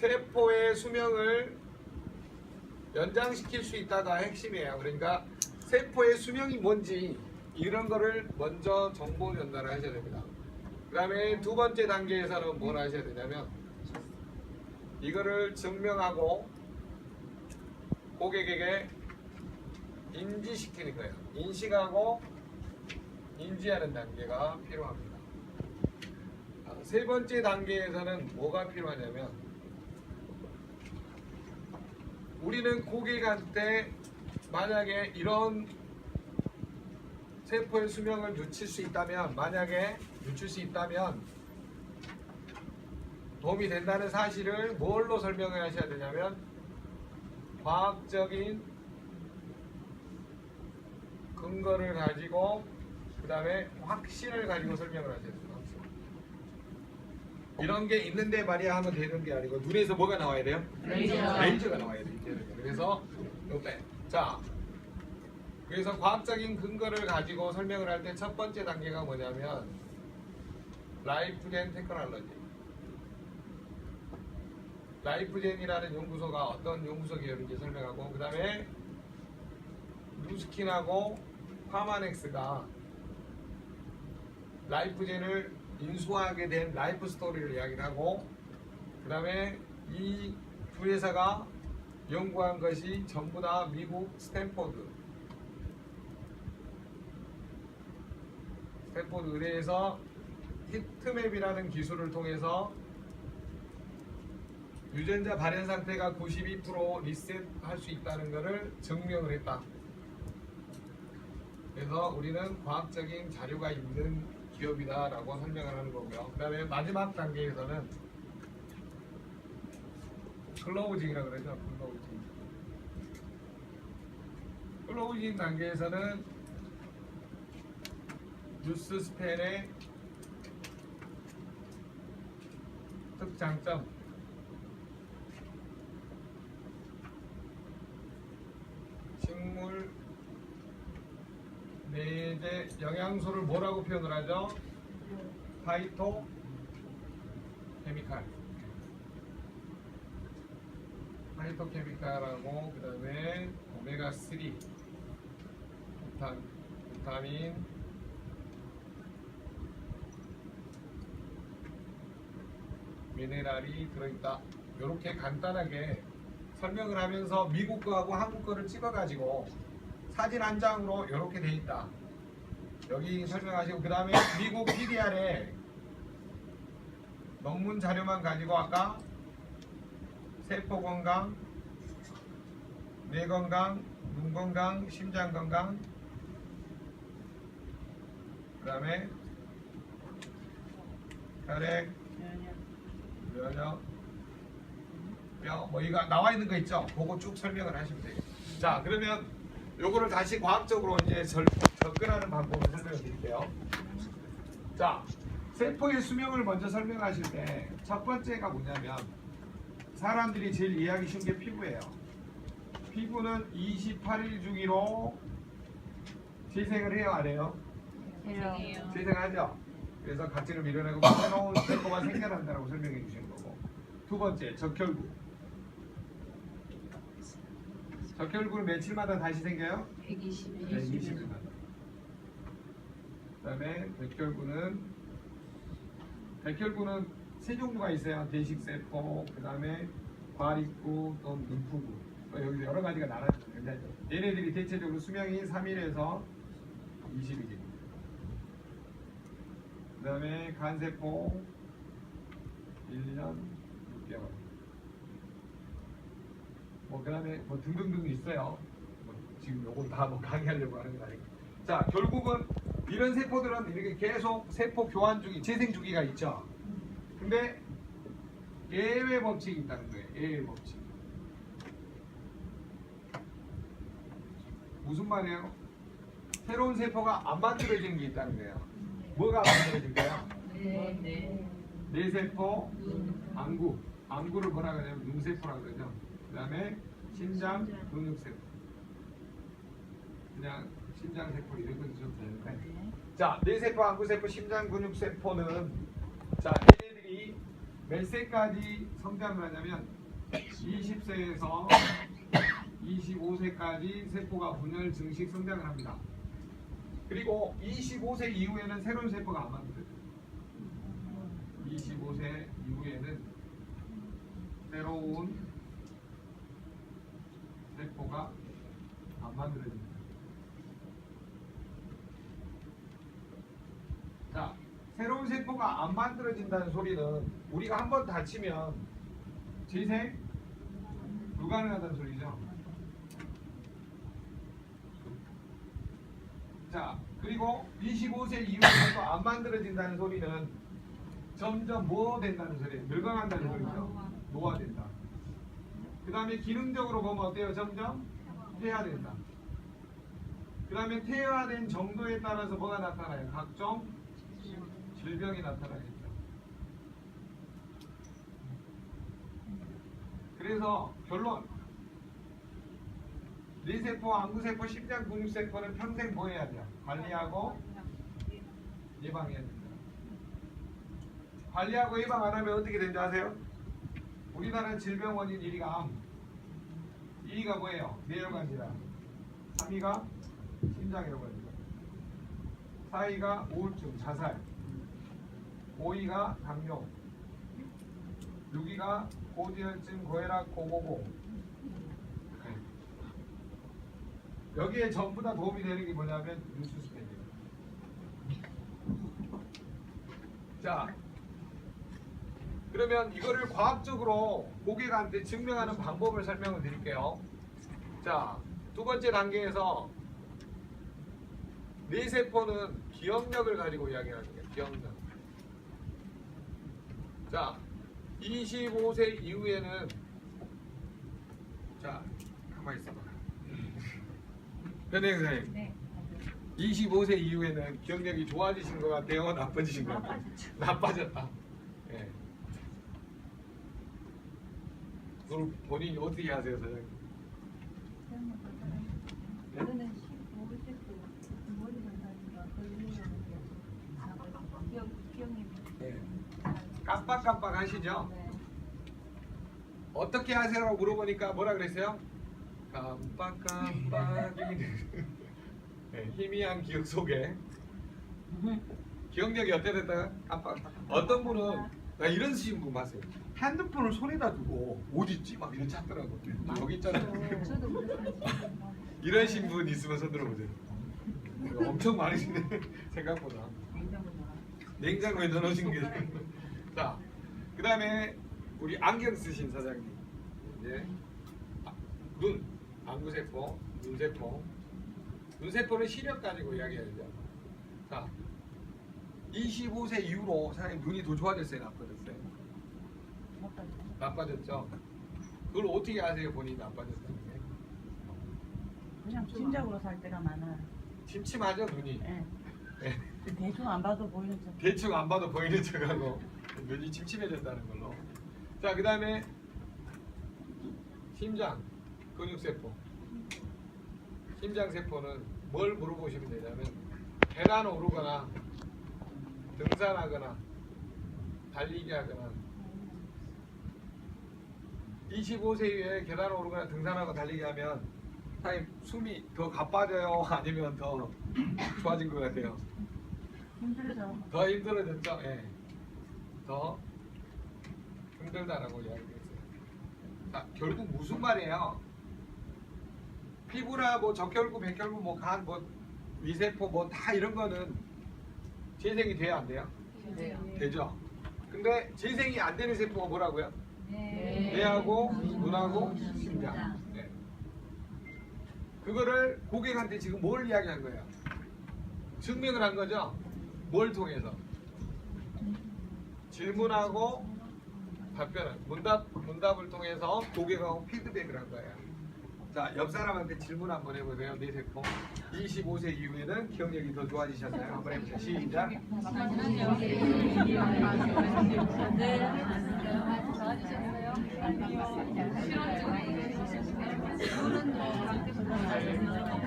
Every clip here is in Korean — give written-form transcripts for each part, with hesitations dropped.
세포의 수명을 연장시킬 수 있다가 핵심이에요. 그러니까 세포의 수명이 뭔지 이런 거를 먼저 정보 전달을 하셔야 됩니다. 그 다음에 두 번째 단계에서는 뭘 하셔야 되냐면 이거를 증명하고 고객에게 인지시키는 거예요. 인식하고 인지하는 단계가 필요합니다. 세 번째 단계에서는 뭐가 필요하냐면 우리는 고객한테 만약에 이런 세포의 수명을 늦출 수 있다면 도움이 된다는 사실을 뭘로 설명을 하셔야 되냐면 과학적인 근거를 가지고 그 다음에 확신을 가지고 설명을 하셔야 됩니다. 이런 게 있는데 말이야 하면 되는 게 아니고 눈에서 뭐가 나와야 돼요? 레이저가 나와야 돼요. 그래서 요때 그래서 과학적인 근거를 가지고 설명을 할 때 첫 번째 단계가 뭐냐면 라이프젠 테크놀로지. 라이프젠이라는 연구소가 어떤 연구소 기업인지 설명하고 그 다음에 누스킨하고 파마넥스가 라이프젠을 인수하게 된 라이프 스토리를 이야기를 하고 그 다음에 이 두 회사가 연구한 것이 전부 다 미국 스탠포드 의대에서 히트맵이라는 기술을 통해서 유전자 발현 상태가 92% 리셋할 수 있다는 것을 증명을 했다. 그래서 우리는 과학적인 자료가 있는 기업이다 라고 설명을 하는 거고요. 그 다음에 마지막 단계에서는 클로징이라고 그러죠. 클로징 단계에서는 뉴스 스팬의 특장점, 식물 내재 영양소를 뭐라고 표현을 하죠? 파이토 케미칼하고 그 다음에 오메가3 비타민 미네랄이 들어있다. 이렇게 간단하게 설명을 하면서 미국 거하고 한국 거를 찍어가지고 사진 한 장으로 이렇게 돼 있다. 여기 설명하시고 그 다음에 미국 PDR에 논문 자료만 가지고 아까 세포 건강, 뇌 건강, 눈 건강, 심장 건강, 그 다음에 혈액, 면역, 뼈, 뭐 이거 나와 있는 거 있죠? 그거 쭉 설명을 하시면 돼요. 자, 그러면 요거를 다시 과학적으로 이제 접근하는 방법을 설명을 드릴게요. 자, 세포의 수명을 먼저 설명하실 때 첫 번째가 뭐냐면 사람들이 제일 이해하기 쉬운 게 피부예요. 피부는 28일 주기로 재생을 해요, 안 해요? 해요. 재생하죠. 그래서 가치를 밀어내고 새로운 세포가 생겨난다고 설명해 주시는 거고. 두 번째, 적혈구. 적혈구는 며칠마다 다시 생겨요? 120일마다. 그 다음에 백혈구는 세 종류가 있어요. 대식세포, 그 다음에 과립구, 또 림프구. 여기 여러 가지가 나눠져 있는데 얘네들이 대체적으로 수명이 3일에서 20일입니다. 그 다음에 간세포 1년 6개월. 그 다음에 뭐 등등등 있어요. 지금 요거 다 뭐 강의하려고 하는 건 아니고. 자, 결국은 이런 세포들은 이렇게 계속 세포 교환 주기, 재생 주기가 있죠. 근데 예외 법칙이 있다는 거예요. 예외 법칙. 무슨 말이에요? 새로운 세포가 안 만들어지는 게 있다는 거예요. 뭐가 안 만들어질까요? 뇌세포, 안구를 뭐라 그러냐면 눈세포라고 그러죠. 그 다음에 심장, 근육세포. 그냥 심장세포 이런 거 주셔도 되는데. 자, 뇌세포, 안구세포, 심장, 근육세포는 자, 얘네들이 몇 세까지 성장을 하냐면 20세에서 25세까지 세포가 분열 증식 성장을 합니다. 그리고 25세 이후에는 새로운 세포가 안 만들어져요. 25세 이후에는 새로운 세포가 안 만들어집니다. 자, 새로운 세포가 안 만들어진다는 소리는 우리가 한번 다치면 재생 불가능하다는 소리죠. 자, 그리고 25세 이후에도 안 만들어진다는 소리는 점점 뭐 된다는 소리예요? 늙어간다는 소리죠. 노화된다. 그 다음에 기능적으로 보면 어때요? 점점 퇴화된다. 그 다음에 퇴화된 정도에 따라서 뭐가 나타나요? 각종 질병이 나타나겠죠. 그래서 결론, 뇌세포, 안구세포, 심장, 근육세포는 평생 뭐 해야 돼요? 관리하고 예방해야 됩니다. 관리하고 예방 안 하면 어떻게 되는지 아세요? 우리나라는 질병 원인 1위가 암, 2위가 뭐예요? 뇌혈관 질환, 3위가 심장혈관 질환, 4위가 우울증, 자살, 5위가 당뇨, 6위가 고지혈증, 고혈압, 고고고. 여기에 전부 다 도움이 되는 게 뭐냐면 뉴스 스캔이에요. 자, 그러면 이거를 과학적으로 고객한테 증명하는 방법을 설명을 드릴게요. 자, 두 번째 단계에서 뇌세포는 기억력을 가지고 이야기하는 거예요. 기억력. 자, 25세 이후에는, 자, 가만히 있어봐. 변혜영 선생님, 네. 25세 이후에는 기억력이 좋아지신 것 같아요? 나빠지신 것 같아요? 나빠졌다. 예. 그럼 본인이 어떻게 하세요, 선생님? 저는 15세 때 머리 건다니까 기억이 네. 깜빡깜빡 하시죠? 네. 어떻게 하세요라고 물어보니까 뭐라 그랬어요? 깜빡깜빡이 네, 희미한 기억 속에 기억력이 어때 됐다가 깜빡. 어떤 분은 나 이런 분 봤어요. 핸드폰을 손에다 두고 어디 있지? 막 이런 찾더라고. 여기 있잖아. 저도 그랬어요. 이런 신분 있으면 손 들어보세요. 엄청 많으신데 생각보다. 냉장고에 넣어놓으신 게. 자, 그 다음에 우리 안경 쓰신 사장님. 이제 눈, 안구세포, 눈세포. 눈세포는 시력 가지고 이야기해야죠. 자, 25세 이후로 사장님 눈이 더 좋아졌어요, 나빠졌어요? 나빠졌죠. 그걸 어떻게 아세요, 본인이 나빠졌다는 게? 그냥 침적으로 살 때가 많아요. 침침하죠, 눈이. 예. 네. 대충 안 봐도 보이는 척. 대충 안 봐도 보이는 척하고 눈이 침침해졌다는 걸로. 자, 그 다음에 심장, 근육세포. 심장세포는 뭘 물어보시면 되냐면 계단 오르거나 등산하거나 달리기 하거나 25세 이후에 계단 오르거나 등산하고 달리기 하면 사장님 숨이 더 가빠져요? 아니면 더 좋아진 것 같아요? 힘들죠. 더 힘들어졌죠? 예. 더 힘들다라고 이야기했어요. 자, 결국 무슨 말이에요? 피부나 뭐 적혈구, 백혈구, 뭐 간, 뭐 위세포, 뭐 다 이런 거는 재생이 돼야 안 돼요? 네. 되죠. 근데 재생이 안 되는 세포가 뭐라고요? 네. 뇌하고 눈하고 심장. 네. 그거를 고객한테 지금 뭘 이야기한 거예요? 증명을 한 거죠? 뭘 통해서? 질문하고 답변을 문답을 통해서 고객하고 피드백을 한 거예요. 자, 옆 사람한테 질문 한번 해보세요. 뇌세포 25세 이후에는 기억력이 더 좋아지셨나요? 한번 해보세요. 시작.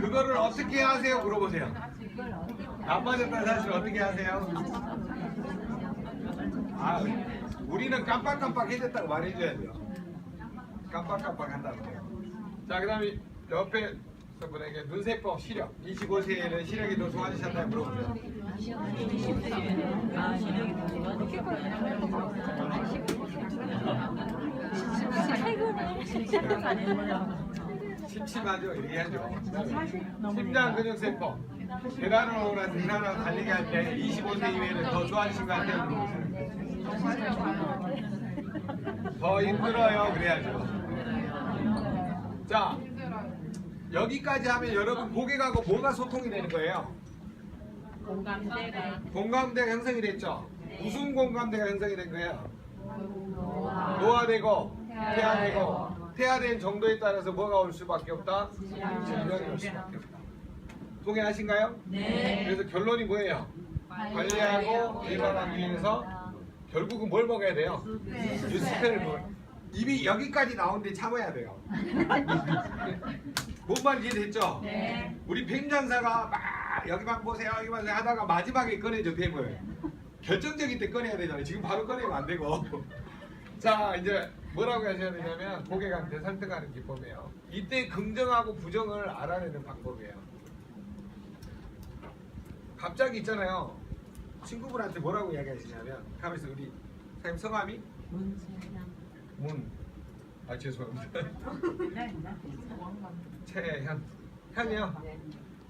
그거를 어떻게 하세요? 물어보세요. 나빠졌다는 사실 어떻게 하세요? 아, 우리는 깜빡깜빡 해줬다고 말해줘야 돼요. 깜빡깜빡 한다고 돼요. 자, 그 다음에 옆에 분에게 눈세법 시력. 25세에는 시력이 더 좋아지셨나요? 물어보세요. 아, 시력이 더 좋아지고. 침침하죠? 얘기하죠. 너무 심장 근육세법. 계단을 오르나 등산을 달리기 할 때 25세 이후에는 더 좋아지신 것 같아요? 물어보세요. 더 힘들어요. 그래야죠. 자, 여기까지 하면 여러분 고객하고 뭐가 소통이 되는 거예요? 공감대가 형성이 됐죠? 무슨 공감대가 형성이 된 거예요? 노화되고 퇴화되고 퇴화된 정도에 따라서 뭐가 올 수밖에 없다? 질병이 올 수밖에 없다. 동의하신가요? 네. 그래서 결론이 뭐예요? 관리하고 예방하기 위해서 결국은 뭘 먹어야 돼요? 뉴스페를 먹어요. 이미 여기까지 나오는데 참아야 돼요. 뭔 말인지 이해됐죠? 네. 우리 뱀 장사가 막 여기만 보세요 여기만 보세요 하다가 마지막에 꺼내죠 뱀을. 결정적인 때 꺼내야 되잖아요. 지금 바로 꺼내면 안 되고. 자, 이제 뭐라고 하셔야 되냐면 고객한테 설득하는 기법이에요. 이때 긍정하고 부정을 알아내는 방법이에요. 갑자기 있잖아요. 친구분한테 뭐라고 이야기하시냐면 가면서 우리 사장님 성함이? 문. 아 죄송합니다. 최현. 현이요?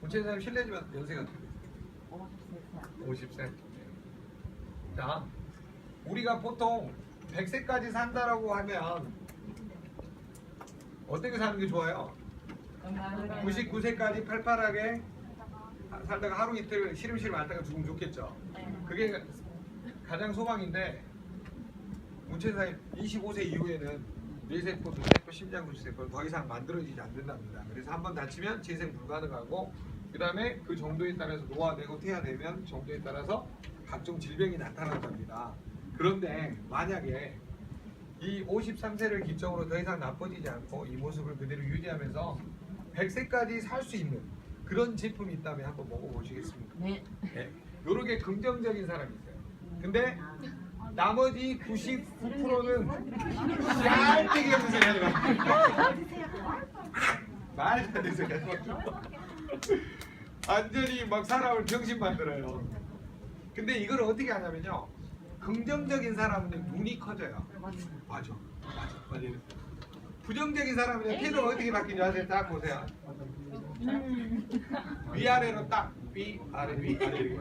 문채 사장님 실례지만 연세가 어떻게 되세요? 50세. 자, 우리가 보통 100세까지 산다라고 하면 어떻게 사는 게 좋아요? 99세까지 팔팔하게 살다가 하루 이틀 시름시름 앓다가 죽으면 좋겠죠. 그게 가장 소망인데 문체사님 25세 이후에는 뇌세포, 두세포, 심장구세포 더 이상 만들어지지 않는답니다. 그래서 한번 다치면 재생 불가능하고 그 다음에 그 정도에 따라서 노화되고 퇴화되면 정도에 따라서 각종 질병이 나타난답니다. 그런데 만약에 이 53세를 기점으로 더 이상 나빠지지 않고 이 모습을 그대로 유지하면서 100세까지 살 수 있는 그런 제품이 있다면 한번 먹어보시겠습니까? 네. 네. 요렇게 긍정적인 사람이 있어요. 근데 나머지 99%는 얄되게 하는 소리 하지 마. 말도 안 되는 소리 하지 마. 완전히 막 사람을 병신 만들어요. 근데 이걸 어떻게 하냐면요. 긍정적인 사람은 눈이 커져요. 맞아. 부정적인 사람은 태도가 어떻게 바뀌는지 아세요? 딱 보세요. 위아래로 딱 위아래 위아래.